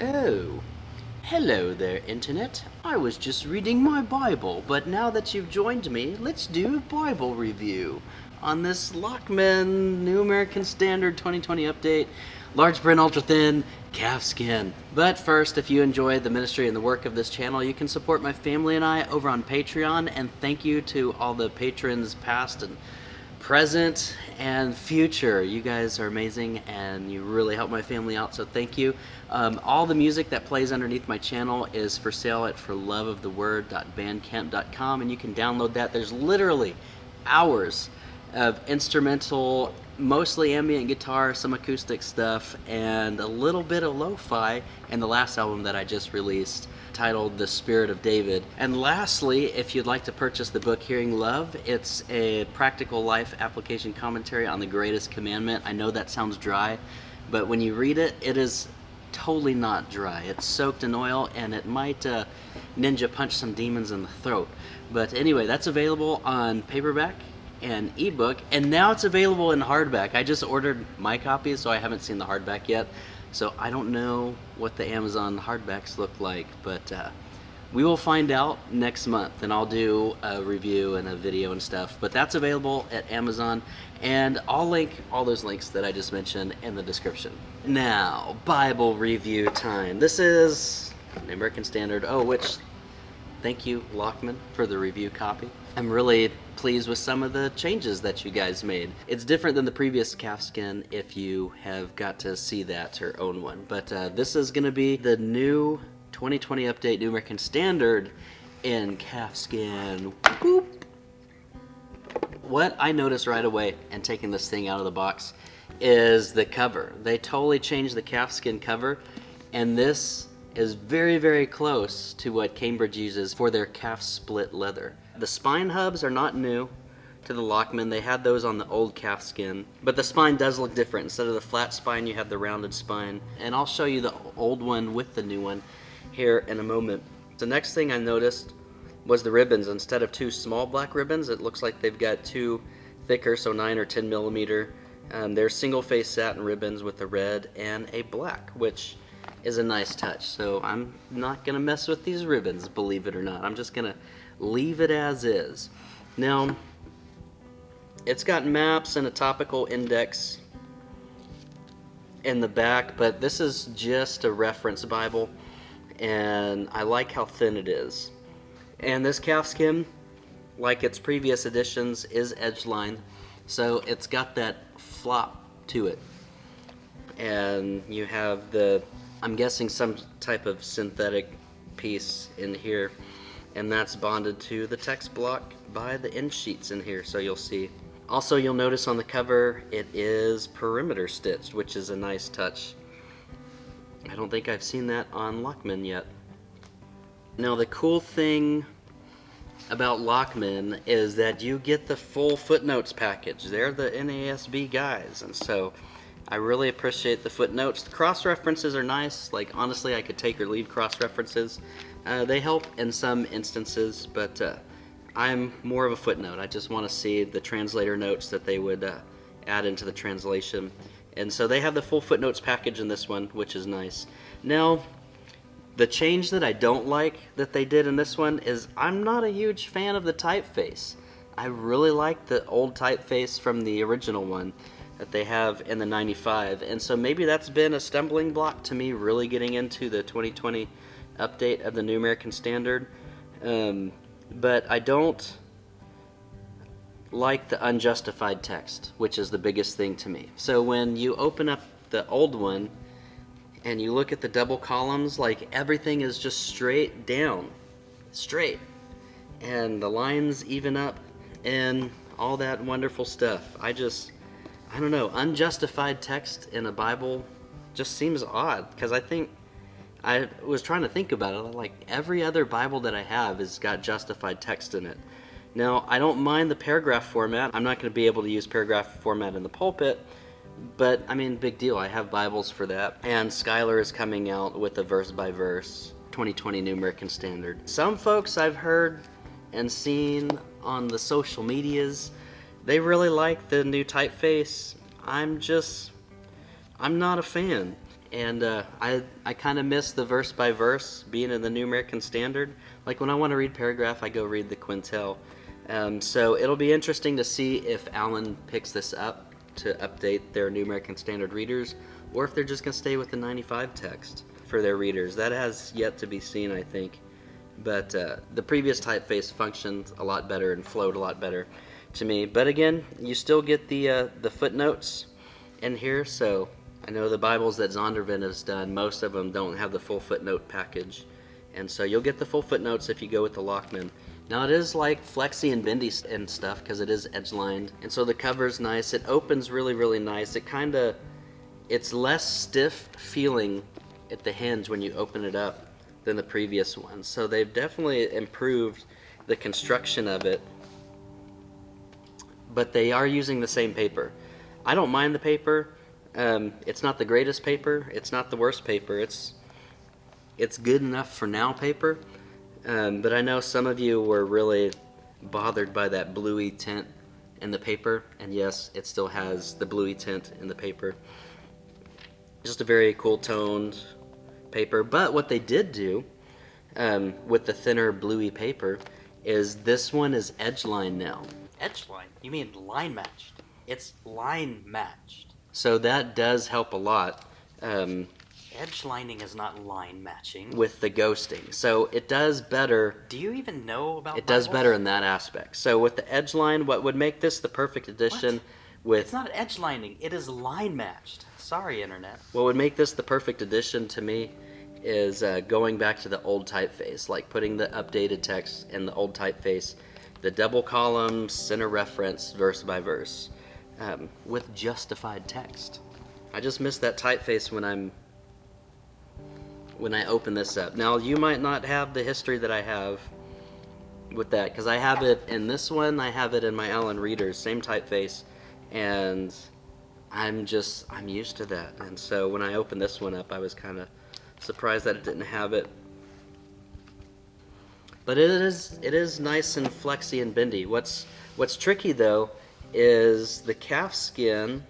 Oh, hello there, Internet. I was just reading my Bible, but now that you've joined me, let's do a Bible review on this Lockman New American Standard 2020 update, large print, ultra thin, calfskin. But first, if you enjoy the ministry and the work of this channel, you can support my family and I over on Patreon, and thank you to all the patrons past and present and future. You guys are amazing and you really help my family out, so thank you. All the music that plays underneath my channel is for sale at forloveoftheword.bandcamp.com, and you can download that. There's literally hours of instrumental, mostly ambient guitar, some acoustic stuff, and a little bit of lo-fi in the last album that I just released, titled The Spirit of David. And lastly, if you'd like to purchase the book Hearing Love, it's a practical life application commentary on the greatest commandment. I know that sounds dry, but when you read it, it is totally not dry. It's soaked in oil, and it might ninja punch some demons in the throat. But anyway, that's available on paperback and ebook, and now it's available in hardback. I just ordered my copy, so I haven't seen the hardback yet. So I don't know what the Amazon hardbacks look like, but we will find out next month, and I'll do a review and a video and stuff. But that's available at Amazon, and I'll link all those links that I just mentioned in the description. Now, Bible review time. This is the American Standard, which, thank you, Lockman, for the review copy. I'm really pleased with some of the changes that you guys made. It's different than the previous calfskin if you have got to see that or own one. But this is going to be the new 2020 update, New American Standard in calfskin. Boop. What I noticed right away in taking this thing out of the box is the cover. They totally changed the calfskin cover, and this is very, very close to what Cambridge uses for their calf split leather. The spine hubs are not new to the Lockman. They had those on the old calfskin, but the spine does look different. Instead of the flat spine, you have the rounded spine. And I'll show you the old one with the new one here in a moment. The next thing I noticed was the ribbons. Instead of two small black ribbons, it looks like they've got two thicker, so 9 or 10 millimeter. They're single face satin ribbons with a red and a black, which is a nice touch. So I'm not gonna mess with these ribbons, believe it or not. I'm just gonna leave it as is. Now, it's got maps and a topical index in the back, but this is just a reference Bible, and I like how thin it is. And this calfskin, like its previous editions, is edge-lined, so it's got that flop to it. And you have the, I'm guessing, some type of synthetic piece in here, and that's bonded to the text block by the end sheets in here, so you'll see. Also, you'll notice on the cover it is perimeter stitched, which is a nice touch. I don't think I've seen that on Lockman yet. Now, the cool thing about Lockman is that you get the full Footnotes package. They're the NASB guys, and so I really appreciate the footnotes. The cross references are nice. Like, honestly, I could take or leave cross references. They help in some instances, but I'm more of a footnote. I just want to see the translator notes that they would add into the translation. And so they have the full footnotes package in this one, which is nice. Now, the change that I don't like that they did in this one is I'm not a huge fan of the typeface. I really like the old typeface from the original one that they have in the 95, and so maybe that's been a stumbling block to me really getting into the 2020 update of the New American Standard. But I don't like the unjustified text, which is the biggest thing to me. So when you open up the old one and you look at the double columns, like, everything is just straight down, straight, and the lines even up and all that wonderful stuff. I don't know, unjustified text in a Bible just seems odd, because I was trying to think about it, like, every other Bible that I have has got justified text in it. Now, I don't mind the paragraph format. I'm not going to be able to use paragraph format in the pulpit, but I mean, big deal. I have Bibles for that. And Skylar is coming out with a verse-by-verse 2020 New American Standard. Some folks I've heard and seen on the social medias, they really like the new typeface. I'm not a fan. And I kind of miss the verse by verse being in the New American Standard. Like when I want to read paragraph, I go read the Quintel. So it'll be interesting to see if Alan picks this up to update their New American Standard readers, or if they're just going to stay with the 95 text for their readers. That has yet to be seen, I think. But the previous typeface functioned a lot better and flowed a lot better to me. But again, you still get the footnotes in here. So I know the Bibles that Zondervan has done, most of them don't have the full footnote package. And so you'll get the full footnotes if you go with the Lockman. Now it is like flexy and bendy and stuff because it is edge-lined. And so the cover's nice. It opens really, really nice. It's less stiff feeling at the hinge when you open it up than the previous one. So they've definitely improved the construction of it. But they are using the same paper. I don't mind the paper. It's not the greatest paper. It's not the worst paper. It's good enough for now paper. But I know some of you were really bothered by that bluey tint in the paper. And yes, it still has the bluey tint in the paper. Just a very cool toned paper. But what they did do with the thinner bluey paper is this one is edge line now. Edge line? You mean line matched? It's line matched. So that does help a lot. Edge lining is not line matching. With the ghosting. So it does better. Do you even know about It does Bibles? better in that aspect. So with the edge line, what would make this the perfect edition with... It's not edge lining. It is line matched. Sorry, Internet. What would make this the perfect edition to me is going back to the old typeface, like putting the updated text in the old typeface, the double column, center reference, verse by verse, with justified text. I just miss that typeface when I open this up. Now, you might not have the history that I have with that, because I have it in this one, I have it in my Allen Readers, same typeface, and I'm used to that. And so when I opened this one up, I was kind of surprised that it didn't have it. But it is nice and flexy and bendy. What's tricky though is the calfskin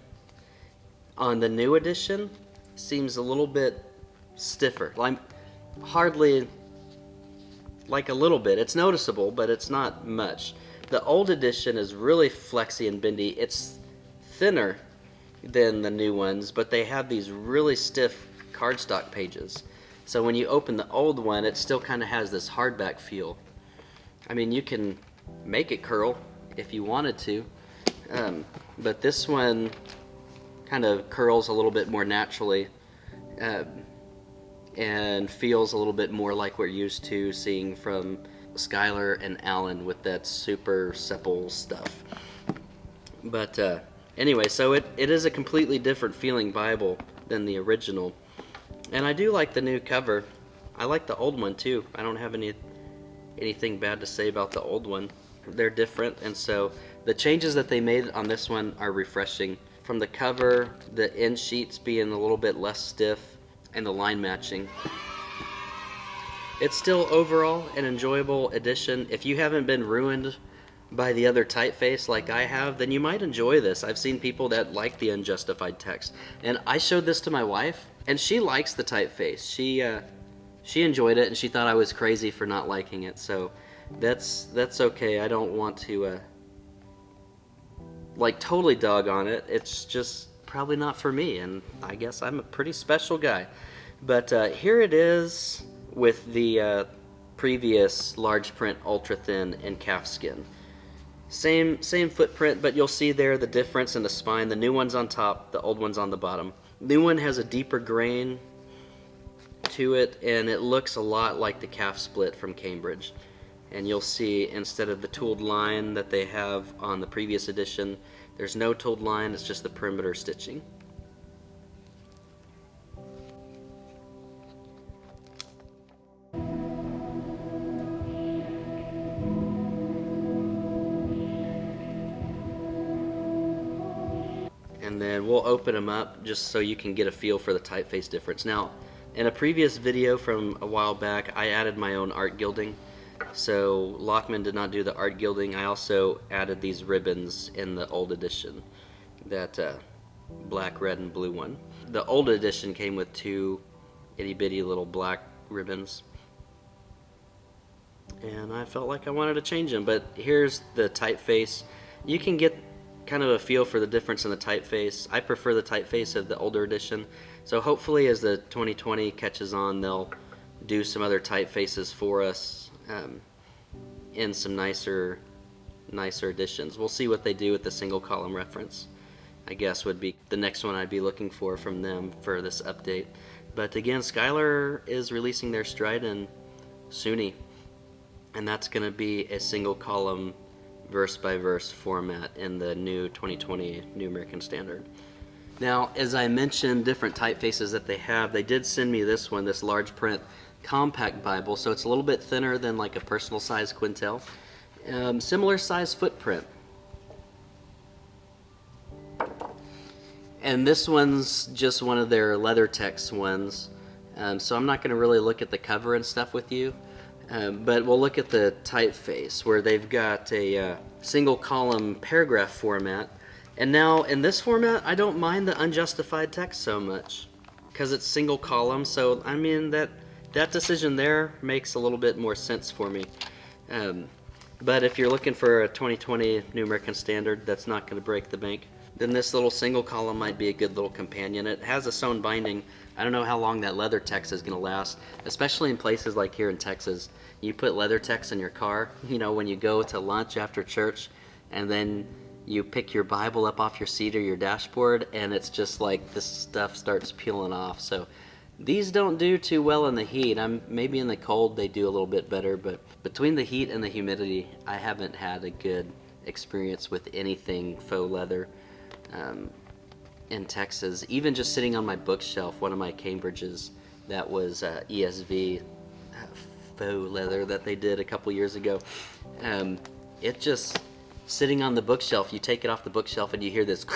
on the new edition seems a little bit stiffer. Like hardly, like a little bit. It's noticeable, but it's not much. The old edition is really flexy and bendy. It's thinner than the new ones, but they have these really stiff cardstock pages. So when you open the old one, it still kind of has this hardback feel. I mean, you can make it curl if you wanted to, but this one kind of curls a little bit more naturally and feels a little bit more like we're used to seeing from Schuyler and Allen with that super supple stuff. But anyway, so it is a completely different feeling Bible than the original. And I do like the new cover. I like the old one too. I don't have anything bad to say about the old one. They're different, and so the changes that they made on this one are refreshing. From the cover, the end sheets being a little bit less stiff, and the line matching. It's still overall an enjoyable edition. If you haven't been ruined by the other typeface like I have, then you might enjoy this. I've seen people that like the unjustified text. And I showed this to my wife, and she likes the typeface. She enjoyed it, and she thought I was crazy for not liking it. So that's okay. I don't want to like totally dog on it. It's just probably not for me, and I guess I'm a pretty special guy. But here it is with the previous large print Ultrathin and Calfskin. Same footprint, but you'll see there the difference in the spine. The new one's on top, the old one's on the bottom. New one has a deeper grain to it, and it looks a lot like the calf split from Cambridge. And you'll see instead of the tooled line that they have on the previous edition, there's no tooled line, it's just the perimeter stitching. And then we'll open them up just so you can get a feel for the typeface difference. Now, in a previous video from a while back, I added my own art gilding. So Lockman did not do the art gilding. I also added these ribbons in the old edition, that black, red, and blue one. The old edition came with 2 itty bitty little black ribbons, and I felt like I wanted to change them. But here's the typeface. You can get kind of a feel for the difference in the typeface. I prefer the typeface of the older edition, so hopefully as the 2020 catches on, they'll do some other typefaces for us in some nicer editions. We'll see what they do with the single column reference, I guess, would be the next one I'd be looking for from them for this update. But again, Skylar is releasing their Stridon Sunni, and that's going to be a single column verse by verse format in the new 2020 New American Standard. Now, as I mentioned, different typefaces that they have, they did send me this one, this large print compact Bible, so it's a little bit thinner than like a personal size Quintel. Similar size footprint. And this one's just one of their leather text ones, so I'm not going to really look at the cover and stuff with you, but we'll look at the typeface where they've got a single column paragraph format. And now in this format, I don't mind the unjustified text so much because it's single column, so I mean that decision there makes a little bit more sense for me. But if you're looking for a 2020 New American Standard that's not going to break the bank, then this little single column might be a good little companion. It has a sewn binding. I don't know how long that leather text is going to last, especially in places like here in Texas. You put leather text in your car, you know, when you go to lunch after church, and then you pick your Bible up off your seat or your dashboard, and it's just like this stuff starts peeling off. So these don't do too well in the heat. Maybe in the cold they do a little bit better, but between the heat and the humidity, I haven't had a good experience with anything faux leather in Texas. Even just sitting on my bookshelf, one of my Cambridges that was ESV faux leather that they did a couple years ago, it just sitting on the bookshelf, you take it off the bookshelf and you hear this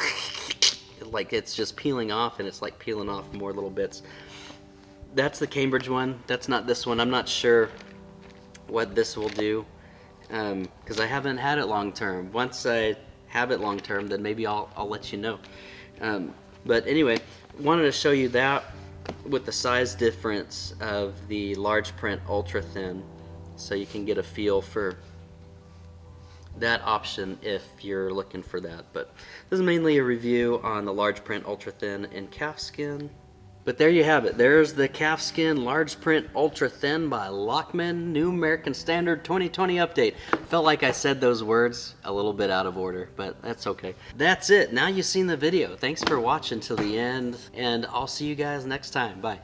like it's just peeling off, and it's like peeling off more little bits. That's the Cambridge one. That's not this one. I'm not sure what this will do because I haven't had it long term. Once I have it long term, then maybe I'll let you know. But anyway, wanted to show you that with the size difference of the large print Ultrathin, so you can get a feel for that option if you're looking for that. But this is mainly a review on the large print Ultrathin in Calfskin. But there you have it. There's the Calfskin large print Ultrathin by Lockman, New American Standard 2020 update. Felt like I said those words a little bit out of order, but that's okay. That's it. Now you've seen the video. Thanks for watching till the end, and I'll see you guys next time. Bye.